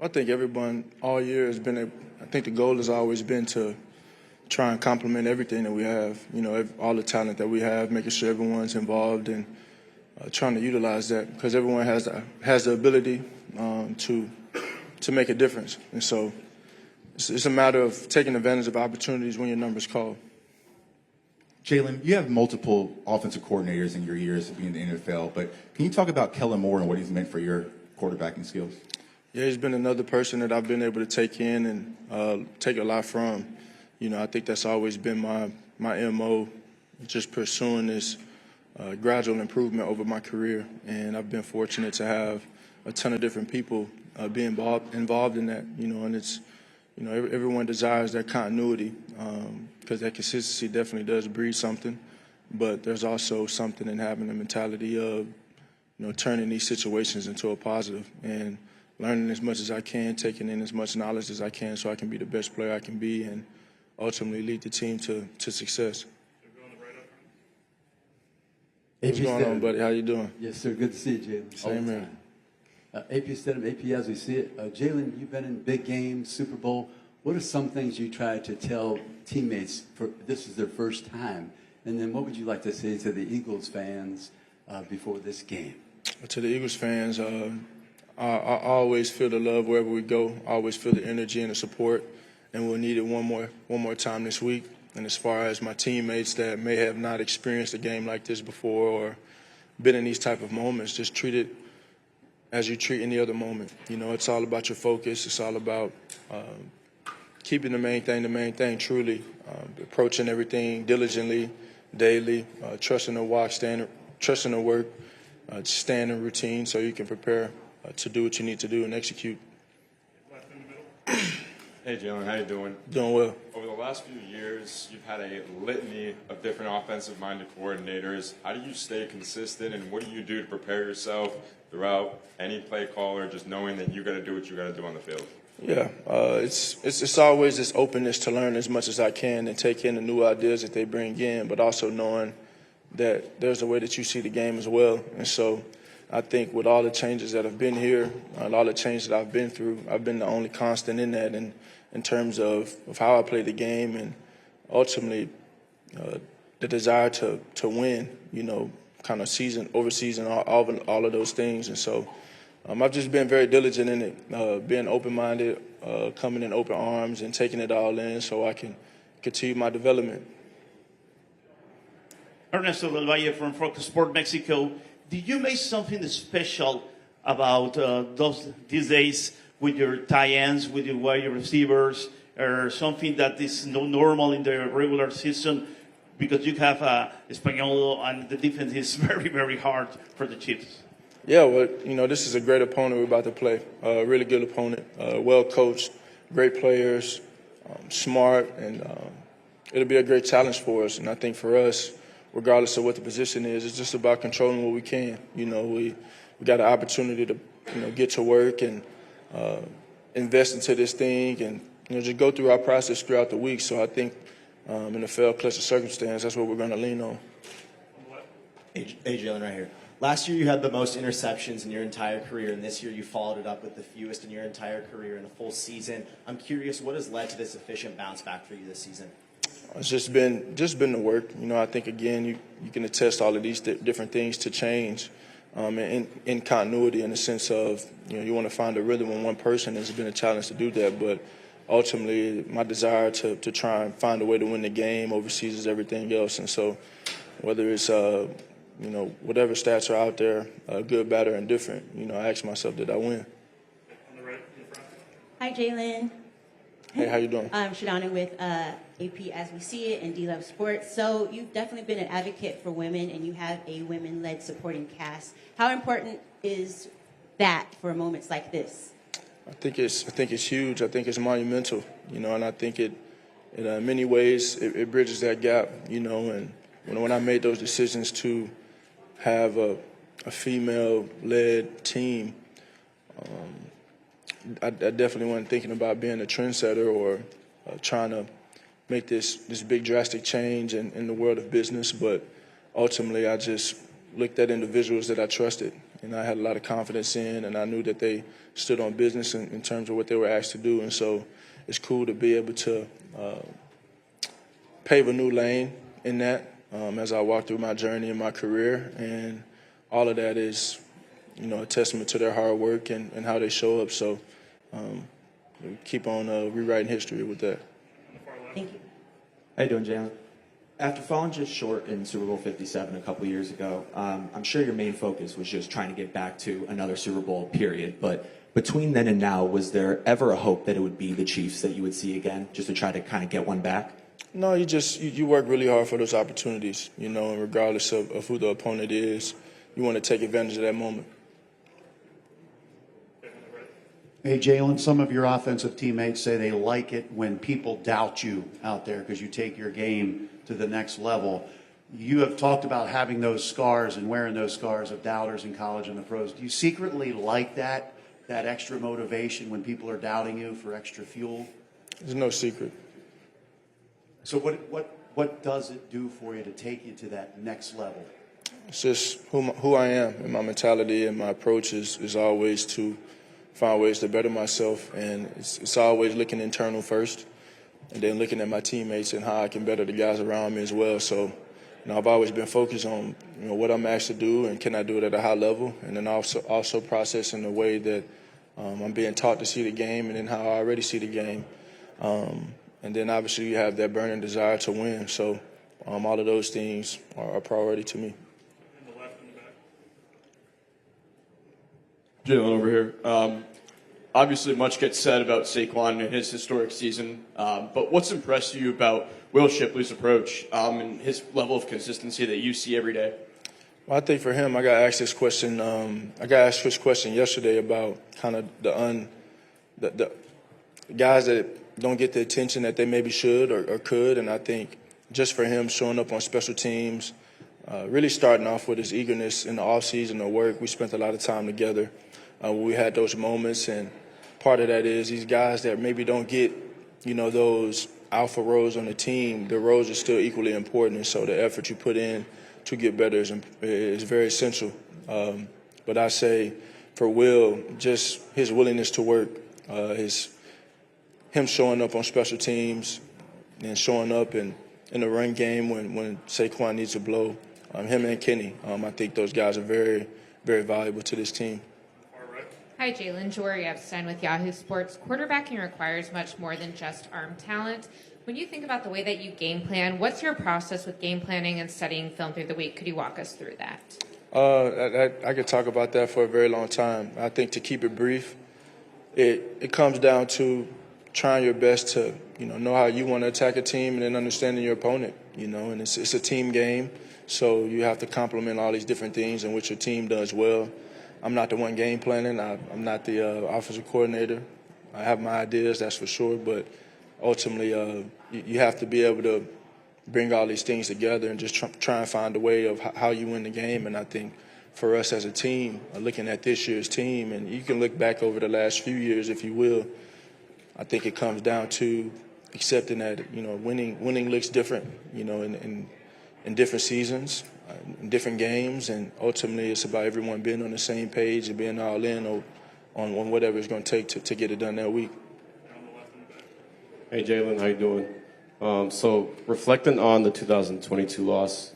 I think everyone all year has been. I think the goal has always been to try and complement everything that we have. All the talent that we have, making sure everyone's involved and trying to utilize that because everyone has the ability to make a difference. And so it's a matter of taking advantage of opportunities when your number's called. Jalen, you have multiple offensive coordinators in your years of being in the NFL, but can you talk about Kellen Moore and what he's meant for your quarterbacking skills? Yeah, he's been another person that I've been able to take in and take a lot from. I think that's always been my MO, just pursuing this gradual improvement over my career. And I've been fortunate to have a ton of different people be involved in that, and it's, everyone desires that continuity because that consistency definitely does breed something. But there's also something in having the mentality of, turning these situations into a positive and learning as much as I can, taking in as much knowledge as I can so I can be the best player I can be and ultimately lead the team to success. What's going on, buddy? How you doing? Yes, sir. Good to see you, Jalen. Same here. AP Stedham, AP as we see it. Jalen, you've been in big games, Super Bowl. What are some things you try to tell teammates for this is their first time? And then what would you like to say to the Eagles fans before this game? To the Eagles fans, I always feel the love wherever we go. I always feel the energy and the support, and we'll need it one more time this week. And as far as my teammates that may have not experienced a game like this before or been in these type of moments, just treat it as you treat any other moment. It's all about your focus. It's all about keeping the main thing truly, approaching everything diligently, daily, trusting the walk, trusting the work, staying in routine so you can prepare to do what you need to do and execute. Hey, Jalen, how you doing? Doing well. Over the last few years, you've had a litany of different offensive-minded coordinators. How do you stay consistent, and what do you do to prepare yourself throughout any play call or just knowing that you got to do what you got to do on the field? Yeah, it's always this openness to learn as much as I can and take in the new ideas that they bring in, but also knowing that there's a way that you see the game as well. And so I think with all the changes that have been here and all the changes that I've been through, I've been the only constant in that and in terms of how I play the game and ultimately the desire to win, kind of over season, all of those things. And so I've just been very diligent in it, being open-minded, coming in open arms and taking it all in so I can continue my development. Ernesto Del Valle from Focus Sport Mexico. Did you make something special about these days with your tight ends, with your wide receivers, or something that is not normal in the regular season? Because you have Español and the defense is very, very hard for the Chiefs. Yeah, well, this is a great opponent we're about to play. A really good opponent, well coached, great players, smart, and it'll be a great challenge for us. And I think for us, regardless of what the position is, it's just about controlling what we can. We got an opportunity to get to work and invest into this thing and just go through our process throughout the week. So I think in the fair clutch of circumstance, that's what we're going to lean on. Hey, Jalen, right here. Last year you had the most interceptions in your entire career, and this year you followed it up with the fewest in your entire career in a full season. I'm curious, what has led to this efficient bounce back for you this season? It's just been the work. I think, again, you can attest all of these different things to change in continuity in the sense of, you want to find a rhythm in one person. It's been a challenge to do that, but ultimately my desire to try and find a way to win the game overseas everything else. And so whether it's, whatever stats are out there, good, bad, or indifferent, I ask myself, did I win? Hi, Jalen. Hey, how you doing? I'm Shadana with AP As We See It and D-Love Sports. So you've definitely been an advocate for women, and you have a women-led supporting cast. How important is that for moments like this? I think it's huge. I think it's monumental, and I think in many ways it bridges that gap, and when I made those decisions to have a female-led team, I definitely wasn't thinking about being a trendsetter or trying to make this big drastic change in the world of business, but ultimately I just looked at individuals that I trusted and I had a lot of confidence in, and I knew that they stood on business in terms of what they were asked to do. And so it's cool to be able to pave a new lane in that as I walk through my journey in my career. And all of that is, a testament to their hard work and how they show up. So keep on rewriting history with that. Thank you. How you doing, Jalen? After falling just short in Super Bowl 57 a couple years ago, I'm sure your main focus was just trying to get back to another Super Bowl, period. But between then and now, was there ever a hope that it would be the Chiefs that you would see again, just to try to kind of get one back? No, you work really hard for those opportunities, and regardless of who the opponent is, you want to take advantage of that moment. Hey, Jalen, some of your offensive teammates say they like it when people doubt you out there because you take your game to the next level. You have talked about having those scars and wearing those scars of doubters in college and the pros. Do you secretly like that extra motivation when people are doubting you for extra fuel? There's no secret. So what does it do for you to take you to that next level? It's just who I am, and my mentality and my approach is always to find ways to better myself, and it's always looking internal first, and then looking at my teammates and how I can better the guys around me as well. So, I've always been focused on what I'm asked to do and can I do it at a high level, and then also processing the way that I'm being taught to see the game, and then how I already see the game, and then obviously you have that burning desire to win. So, all of those things are a priority to me. Jalen over here. Obviously, much gets said about Saquon and his historic season, but what's impressed you about Will Shipley's approach and his level of consistency that you see every day? Well, I think for him, I got asked this question. I got asked this question yesterday about kind of the guys that don't get the attention that they maybe should or could, and I think just for him showing up on special teams, really starting off with his eagerness in the offseason of work. We spent a lot of time together. We had those moments, and part of that is these guys that maybe don't get, those alpha roles on the team, the roles are still equally important, and so the effort you put in to get better is very essential. But I say for Will, just his willingness to work, him showing up on special teams and showing up in the run game when Saquon needs a blow, him and Kenny, I think those guys are very, very valuable to this team. Hi, Jalen. Jory Epstein with Yahoo Sports. Quarterbacking requires much more than just arm talent. When you think about the way that you game plan, what's your process with game planning and studying film through the week? Could you walk us through that? I could talk about that for a very long time. I think to keep it brief, it comes down to trying your best to know how you want to attack a team and then understanding your opponent. And it's a team game, so you have to complement all these different things in which your team does well. I'm not the one game planning. I'm not the offensive coordinator. I have my ideas, that's for sure, but ultimately you have to be able to bring all these things together and just try and find a way of how you win the game. And I think for us as a team, looking at this year's team, and you can look back over the last few years if you will, I think it comes down to accepting that winning looks different, in different seasons, in different games, and ultimately it's about everyone being on the same page and being all in on whatever it's going to take to get it done that week. Hey Jalen, how you doing? So reflecting on the 2022 loss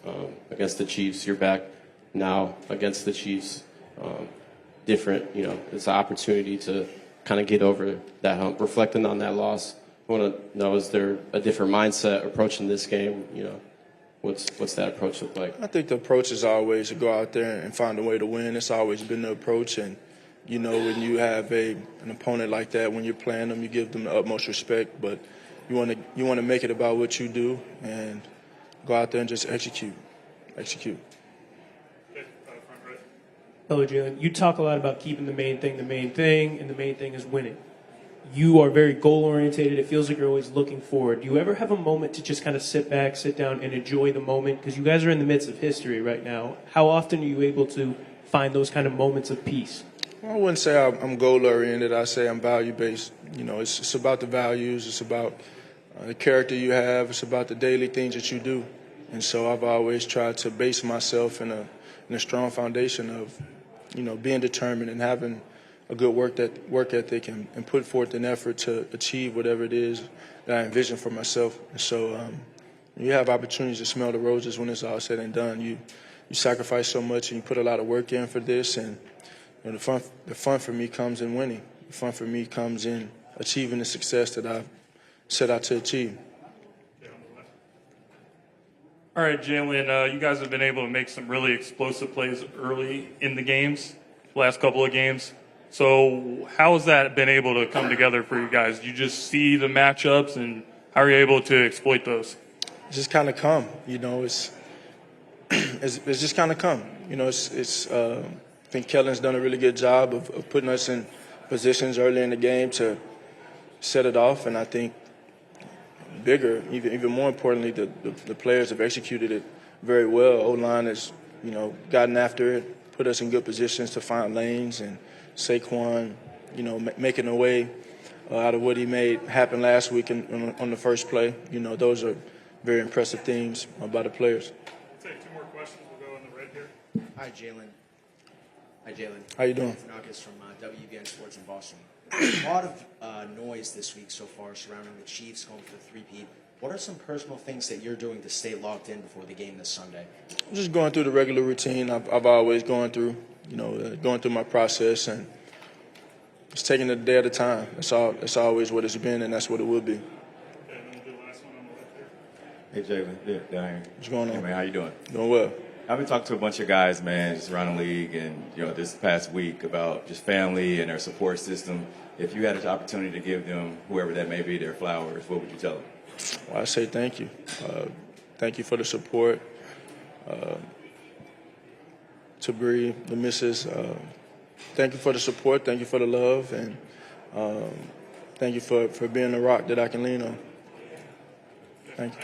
against the Chiefs, you're back now against the Chiefs. Different, it's an opportunity to kind of get over that hump. Reflecting on that loss, I want to know, is there a different mindset approaching this game? What's that approach look like? I think the approach is always to go out there and find a way to win. It's always been the approach, and when you have an opponent like that, when you're playing them, you give them the utmost respect. But you want to make it about what you do and go out there and just execute. Hello, Jalen. You talk a lot about keeping the main thing, and the main thing is winning. You are very goal-oriented. It feels like you're always looking forward. Do you ever have a moment to just kind of sit back, sit down, and enjoy the moment? Because you guys are in the midst of history right now. How often are you able to find those kind of moments of peace? Well, I wouldn't say I'm goal-oriented. I say I'm value-based. It's about the values. It's about the character you have. It's about the daily things that you do. And so I've always tried to base myself in a strong foundation of being determined and having a good work ethic and put forth an effort to achieve whatever it is that I envision for myself. And so you have opportunities to smell the roses when it's all said and done. You sacrifice so much and you put a lot of work in for this, and the fun for me comes in winning. The fun for me comes in achieving the success that I've set out to achieve. All right, Jalen, you guys have been able to make some really explosive plays early in the games, last couple of games. So how has that been able to come together for you guys? Do you just see the matchups, and how are you able to exploit those? It's just kind of come, it's just kind of come. I think Kellen's done a really good job of putting us in positions early in the game to set it off, and I think bigger, even more importantly, the players have executed it very well. O-line has, gotten after it, put us in good positions to find lanes, and Saquon, making a way out of what he made happen last week on the first play. Those are very impressive things by the players. Take two more questions. We'll go in the red here. Hi, Jalen. How you doing? It's Marcus from WVN Sports in Boston. A lot of noise this week so far surrounding the Chiefs going for the three-peat. What are some personal things that you're doing to stay locked in before the game this Sunday? Just going through the regular routine I've always gone through, going through my process, and just taking it a day at a time. That's always what it's been, and that's what it will be. Hey, Jalen. Yeah, down here. What's going on? Hey, man, how you doing? Doing well. I've been talking to a bunch of guys, man, just around the league and, this past week about just family and their support system. If you had an opportunity to give them, whoever that may be, their flowers, what would you tell them? Well, I say thank you. Thank you for the support. To Bree, the missus, thank you for the support. Thank you for the love. And thank you for being the rock that I can lean on. Thank you.